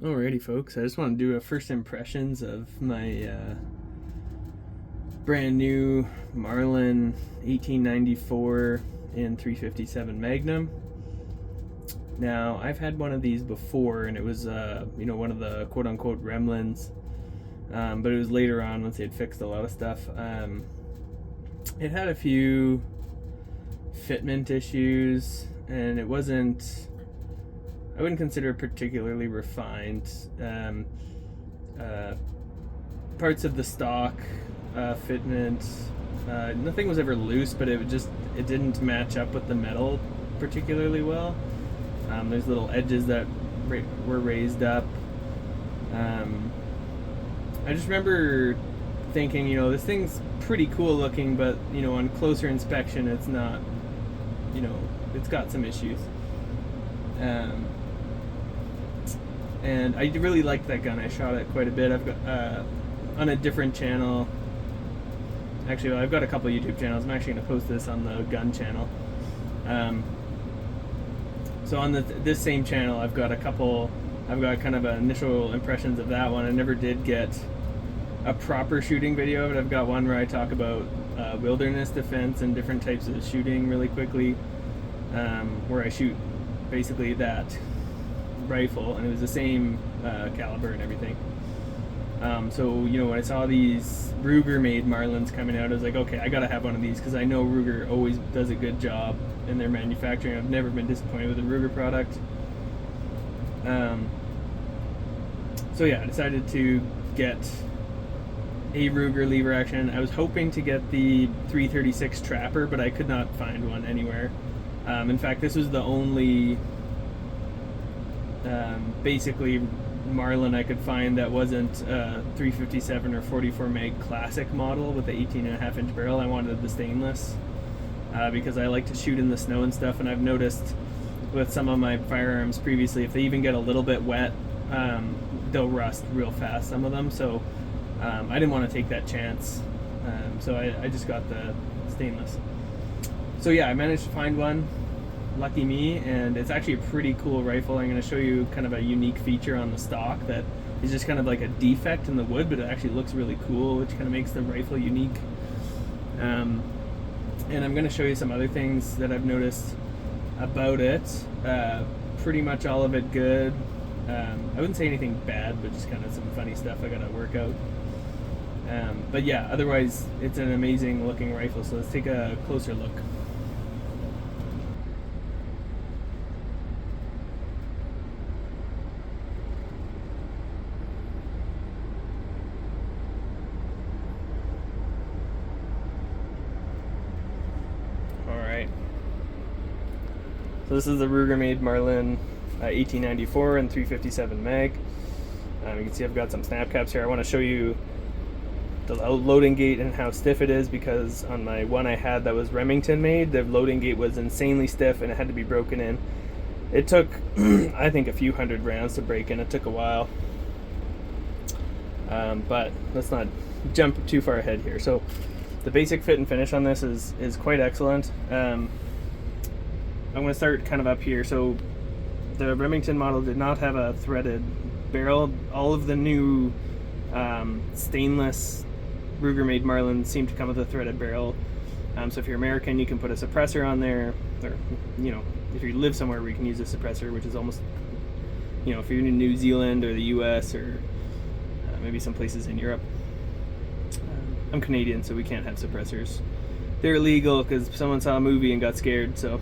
Alrighty, folks. I just want to do a first impressions of my brand new Marlin 1894 and 357 Magnum. Now, I've had one of these before, and it was one of the quote-unquote Remlins, but it was later on once they had fixed a lot of stuff. It had a few fitment issues, and it wasn't. I wouldn't consider it particularly refined. Parts of the stock fitment, nothing was ever loose, but it didn't match up with the metal particularly well. There's little edges that were raised up. I just remember thinking, this thing's pretty cool looking, but on closer inspection, it's not. It's got some issues. And I really liked that gun. I shot it quite a bit. I've got on a different channel. Actually, I've got a couple YouTube channels. I'm actually going to post this on the gun channel. So on this same channel, I've got kind of initial impressions of that one. I never did get a proper shooting video of it. I've got one where I talk about wilderness defense and different types of shooting really quickly, where I shoot basically that rifle, and it was the same caliber and everything. So when I saw these Ruger made Marlins coming out, I was like, okay, I gotta have one of these because I know Ruger always does a good job in their manufacturing. I've never been disappointed with a Ruger product. So yeah, I decided to get a Ruger lever action. I was hoping to get the 336 Trapper, but I could not find one anywhere. In fact, this was the only basically Marlin I could find that wasn't 357 or 44 mag classic model with the 18.5 inch barrel. I wanted the stainless because I like to shoot in the snow and stuff, and I've noticed with some of my firearms previously, if they even get a little bit wet, they'll rust real fast, some of them. So I didn't want to take that chance, so I just got the stainless. So yeah, I managed to find one. Lucky me, and it's actually a pretty cool rifle. I'm going to show you kind of a unique feature on the stock that is just kind of like a defect in the wood, but it actually looks really cool, which kind of makes the rifle unique. And I'm going to show you some other things that I've noticed about it. Pretty much all of it good. I wouldn't say anything bad, but just kind of some funny stuff I got to work out. But yeah, otherwise it's an amazing looking rifle, so let's take a closer look. So this is the Ruger made Marlin 1894 and 357 mag. You can see I've got some snap caps here. I want to show you the loading gate and how stiff it is, because on my one I had that was Remington made, the loading gate was insanely stiff and it had to be broken in. It took I think a few hundred rounds to break in. It took a while, but let's not jump too far ahead here. So the basic fit and finish on this is quite excellent. I'm going to start kind of up here. So the Remington model did not have a threaded barrel. All of the new stainless Ruger made Marlin seem to come with a threaded barrel. So if you're American, you can put a suppressor on there, or if you live somewhere where you can use a suppressor, which is almost, if you're in New Zealand or the US or maybe some places in Europe. I'm Canadian, so we can't have suppressors. They're illegal because someone saw a movie and got scared. So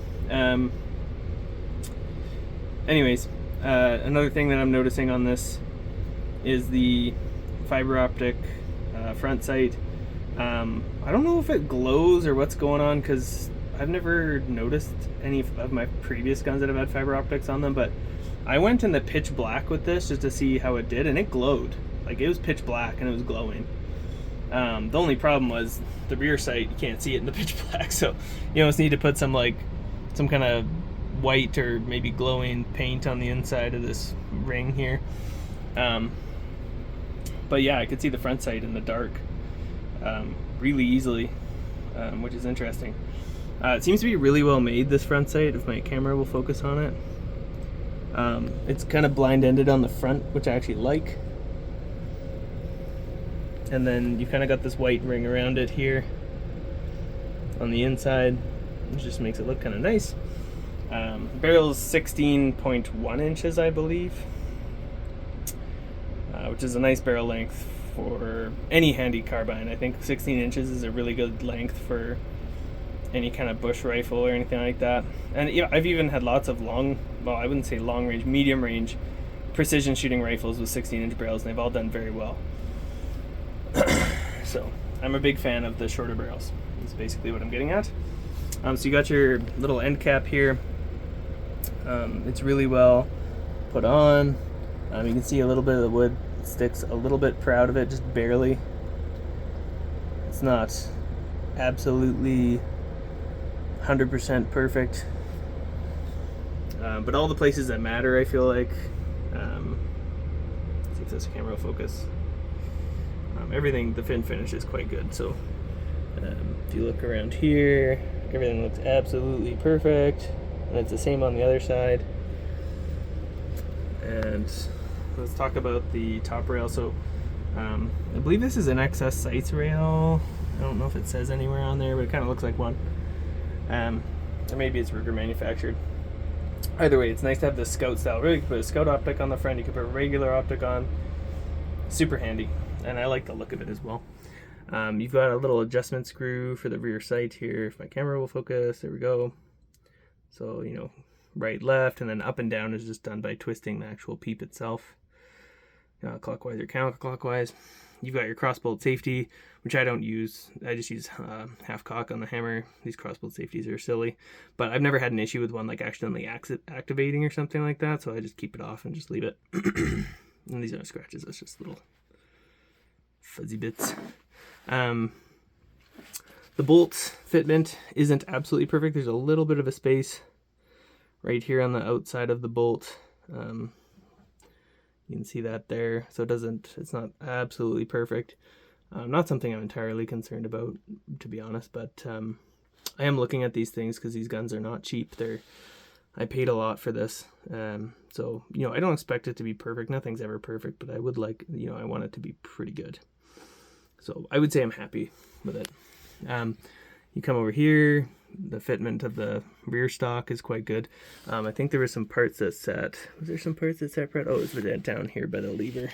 anyways, another thing that I'm noticing on this is the fiber optic front sight. I don't know if it glows or what's going on, because I've never noticed any of my previous guns that have had fiber optics on them, but I went in the pitch black with this just to see how it did, and it glowed. Like, it was pitch black and it was glowing. The only problem was the rear sight, you can't see it in the pitch black, so you almost need to put some kind of white or maybe glowing paint on the inside of this ring here. But yeah, I could see the front sight in the dark really easily, which is interesting. It seems to be really well made, this front sight, if my camera will focus on it. It's kind of blind-ended on the front, which I actually like. And then you kind of got this white ring around it here on the inside, which just makes it look kind of nice. Barrel's 16.1 inches, I believe, which is a nice barrel length for any handy carbine. I think 16 inches is a really good length for any kind of bush rifle or anything like that. And yeah, I've even had lots of long, well, I wouldn't say long range, medium range precision shooting rifles with 16-inch barrels, and they've all done very well. So I'm a big fan of the shorter barrels. That's basically what I'm getting at. So you got your little end cap here. It's really well put on. You can see a little bit of the wood sticks a little bit proud of it, just barely. It's not absolutely 100% perfect, but all the places that matter, I feel like. Let's see if this camera will focus. Everything, the fin finish is quite good. So if you look around here, everything looks absolutely perfect, and it's the same on the other side. And let's talk about the top rail. So I believe this is an XS sights rail. I don't know if it says anywhere on there, but it kind of looks like one. Or maybe it's Ruger manufactured. Either way, it's nice to have the Scout style. Really, you can put a Scout optic on the front, you can put a regular optic on. Super handy, and I like the look of it as well. You've got a little adjustment screw for the rear sight here. If my camera will focus, there we go. So, you know, right, left, and then up and down is just done by twisting the actual peep itself, clockwise or counterclockwise. You've got your crossbolt safety, which I don't use. I just use half cock on the hammer. These crossbolt safeties are silly, but I've never had an issue with one like accidentally activating or something like that, so I just keep it off and just leave it. And these aren't scratches, that's just little fuzzy bits. The bolt fitment isn't absolutely perfect. There's a little bit of a space right here on the outside of the bolt. You can see that there, so it's not absolutely perfect. Not something I'm entirely concerned about, to be honest, but I am looking at these things because these guns are not cheap. I paid a lot for this, so, you know, I don't expect it to be perfect. Nothing's ever perfect, but I would like, you know, I want it to be pretty good. So I would say I'm happy with it. You come over here, the fitment of the rear stock is quite good. I think there were some parts that sat. Was there some parts that sat? Oh, it's down here by the lever.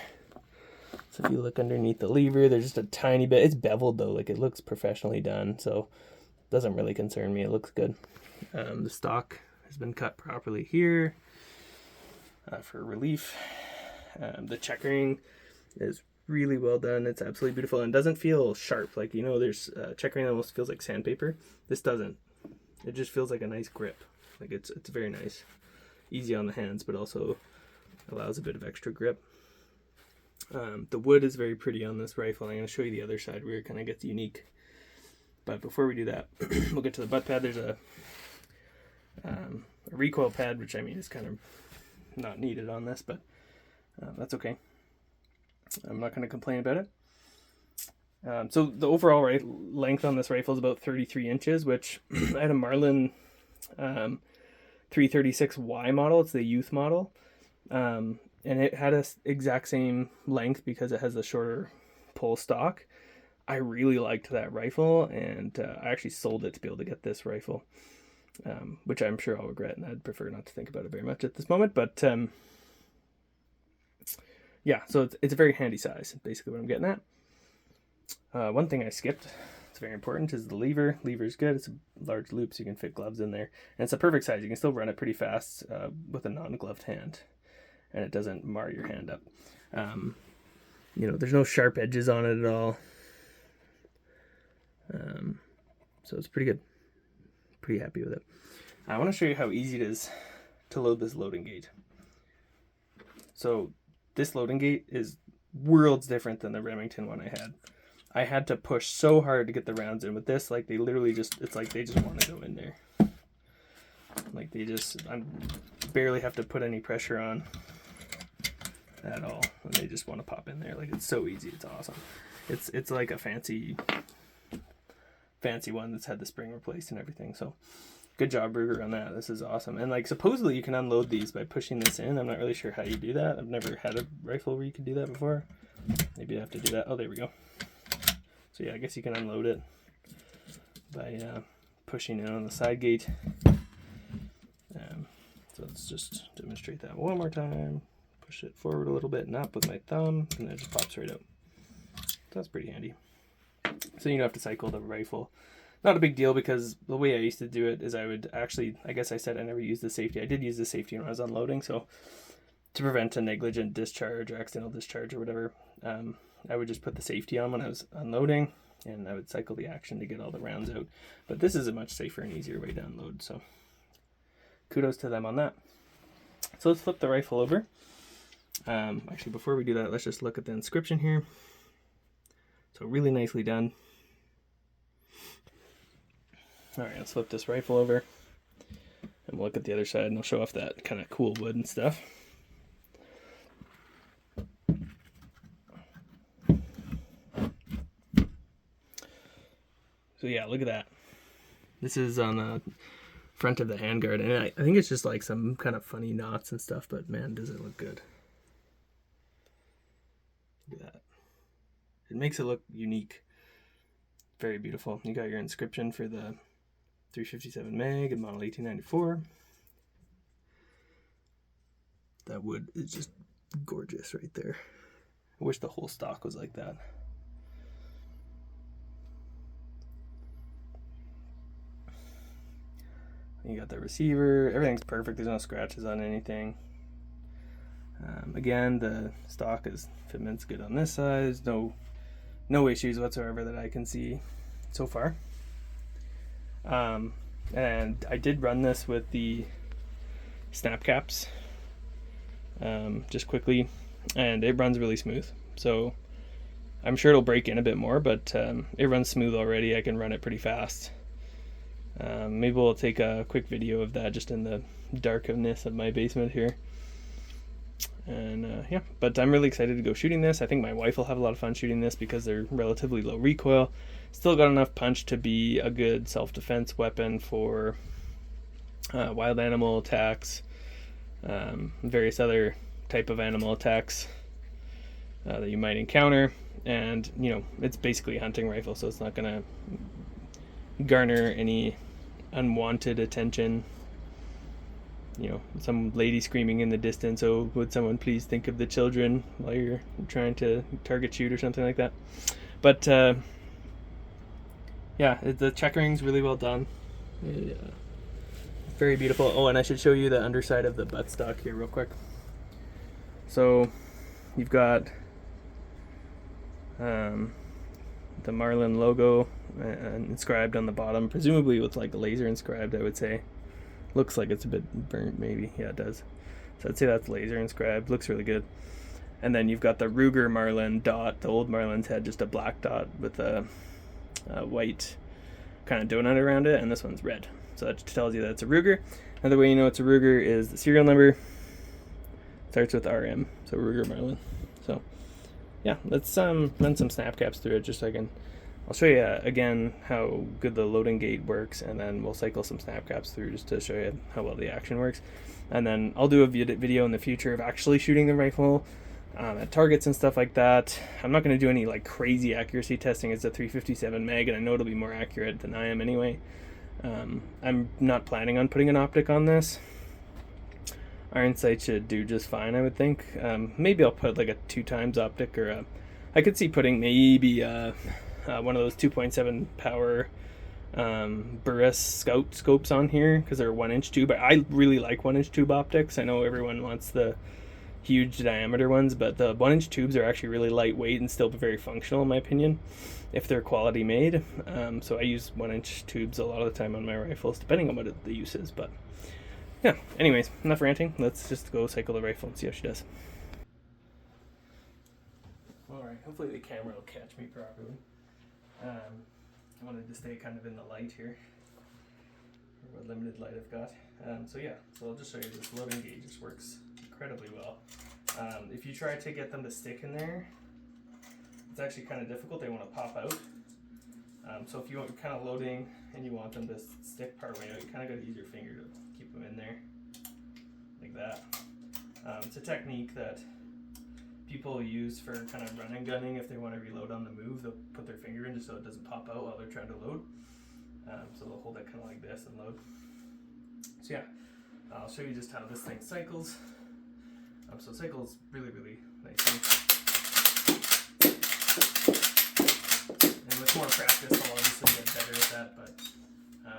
So if you look underneath the lever, there's just a tiny bit. It's beveled though, like it looks professionally done, so it doesn't really concern me. It looks good. The stock has been cut properly here for relief. The checkering is really well done. It's absolutely beautiful and doesn't feel sharp. Like, you know, there's checkering that almost feels like sandpaper. This doesn't. It just feels like a nice grip. Like it's very nice. Easy on the hands, but also allows a bit of extra grip. The wood is very pretty on this rifle. I'm going to show you the other side where it kind of gets unique. But before we do that, we'll get to the butt pad. There's a recoil pad, which I mean is kind of not needed on this, but that's okay. I'm not going to complain about it. So the overall length on this rifle is about 33 inches, which I had a Marlin 336Y model. It's the youth model. And it had a exact same length because it has a shorter pull stock. I really liked that rifle, and I actually sold it to be able to get this rifle, which I'm sure I'll regret, and I'd prefer not to think about it very much at this moment. But yeah, so it's a very handy size, basically what I'm getting at. One thing I skipped, it's very important, is the lever. Lever's good. It's a large loop, so you can fit gloves in there. And it's a perfect size. You can still run it pretty fast with a non-gloved hand, and it doesn't mar your hand up. You know, there's no sharp edges on it at all. So it's pretty good. Pretty happy with it. I want to show you how easy it is to load this loading gate. So this loading gate is worlds different than the Remington one I had. I had to push so hard to get the rounds in. With this, like, they literally just, it's like they just want to go in there. Like I barely have to put any pressure on at all, and they just want to pop in there. Like, it's so easy. It's awesome. It's like a fancy one that's had the spring replaced and everything. So good job, Ruger, on that. This is awesome. And like supposedly you can unload these by pushing this in. I'm not really sure how you do that. I've never had a rifle where you could do that before. Maybe you have to do that. Oh, there we go. So yeah, I guess you can unload it by pushing in on the side gate. So let's just demonstrate that one more time. Push it forward a little bit and up with my thumb, and then it just pops right out. So that's pretty handy. So you don't have to cycle the rifle. Not a big deal, because the way I used to do it is I would actually, I guess I said I never used the safety. I did use the safety when I was unloading, so to prevent a negligent discharge or accidental discharge or whatever, I would just put the safety on when I was unloading, and I would cycle the action to get all the rounds out. But this is a much safer and easier way to unload, so kudos to them on that. So let's flip the rifle over. Actually, before we do that, let's just look at the inscription here. So really nicely done. All right, let's flip this rifle over and we'll look at the other side, and I'll show off that kind of cool wood and stuff. So yeah, look at that. This is on the front of the handguard, and I think it's just like some kind of funny knots and stuff, but man, does it look good. Look at that. It makes it look unique. Very beautiful. You got your inscription for the 357 mag and model 1894. That wood is just gorgeous right there. I wish the whole stock was like that. You got the receiver. Everything's perfect. There's no scratches on anything. Again, the stock is fitment's good on this side. There's no issues whatsoever that I can see so far. And I did run this with the snap caps just quickly, and it runs really smooth. So I'm sure it'll break in a bit more, but it runs smooth already. I can run it pretty fast. Maybe we'll take a quick video of that just in the darkness of my basement here. And yeah, but I'm really excited to go shooting this. I think my wife will have a lot of fun shooting this because they're relatively low recoil. Still got enough punch to be a good self-defense weapon for wild animal attacks, various other type of animal attacks that you might encounter. And you know, it's basically a hunting rifle, so it's not gonna garner any unwanted attention. You know, some lady screaming in the distance, "Oh, would someone please think of the children," while you're trying to target shoot or something like that. But yeah, the checkering's really well done. Yeah, very beautiful. Oh, and I should show you the underside of the buttstock here real quick. So you've got the Marlin logo inscribed on the bottom, presumably with like a laser inscribed, I would say. Looks like it's a bit burnt, maybe. Yeah, it does. So I'd say that's laser inscribed. Looks really good. And then you've got the Ruger Marlin dot. The old Marlins had just a black dot with a white kind of donut around it, and this one's red. So that tells you that it's a Ruger. Another way you know it's a Ruger is the serial number. Starts with RM, so Ruger Marlin. So yeah, let's run some snap caps through it just so I'll show you again how good the loading gate works, and then we'll cycle some snap caps through just to show you how well the action works. And then I'll do a video in the future of actually shooting the rifle at targets and stuff like that. I'm not going to do any like crazy accuracy testing. It's a 357 mag, and I know it'll be more accurate than I am anyway. I'm not planning on putting an optic on this. Iron sight should do just fine, I would think. Maybe I'll put like a 2x optic, or I could see putting maybe one of those 2.7 power Burris Scout scopes on here, because they're 1-inch tube. I really like 1-inch tube optics. I know everyone wants the huge diameter ones, but the 1-inch tubes are actually really lightweight and still very functional in my opinion, if they're quality made. So I use 1-inch tubes a lot of the time on my rifles, depending on what the use is. But yeah, anyways, enough ranting. Let's just go cycle the rifle and see how she does. Alright, hopefully the camera will catch me properly. I wanted to stay kind of in the light here, or what limited light I've got. So yeah, so I'll just show you this loading gauge. Just works incredibly well. If you try to get them to stick in there, it's actually kind of difficult. They want to pop out. So if you're kind of loading and you want them to stick part way out, you kind of got to use your finger to keep them in there, like that. It's a technique that people use for kind of run and gunning. If they want to reload on the move, they'll put their finger in just so it doesn't pop out while they're trying to load. So they'll hold it kind of like this and load. So yeah, I'll show you just how this thing cycles. So it cycles really, really nicely. And with more practice, I'll obviously get better at that, but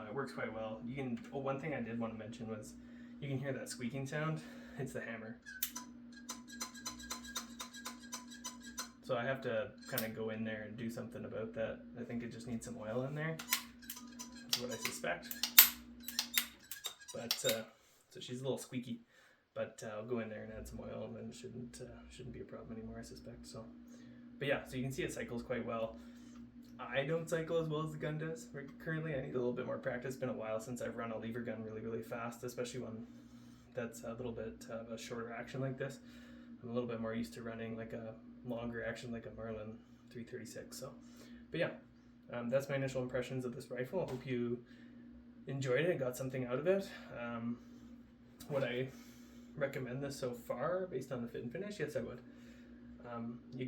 it works quite well. You can. Oh, one thing I did want to mention was you can hear that squeaking sound. It's the hammer. So I have to kind of go in there and do something about that. I think it just needs some oil in there. That's what I suspect. But so she's a little squeaky. But I'll go in there and add some oil, and then it shouldn't be a problem anymore, I suspect. So, but yeah, so you can see it cycles quite well. I don't cycle as well as the gun does. Currently, I need a little bit more practice. It's been a while since I've run a lever gun really, really fast, especially one that's a little bit of a shorter action like this. I'm a little bit more used to running like a longer action like a Marlin 336. So, but yeah, that's my initial impressions of this rifle. I hope you enjoyed it and got something out of it. Would I recommend this so far based on the fit and finish? Yes, I would.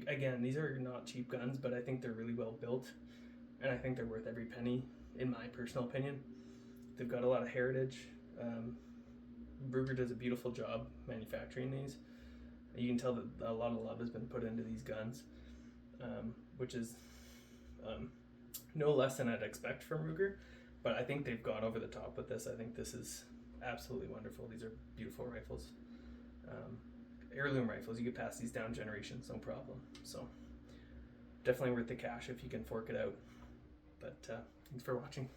Again, these are not cheap guns, but I think they're really well built, and I think they're worth every penny, in my personal opinion. They've got a lot of heritage. Ruger does a beautiful job manufacturing these. You can tell that a lot of love has been put into these guns, which is no less than I'd expect from Ruger, but I think they've gone over the top with this. I think this is absolutely wonderful. These are beautiful rifles. Heirloom rifles, you could pass these down generations, no problem. So definitely worth the cash if you can fork it out. But thanks for watching.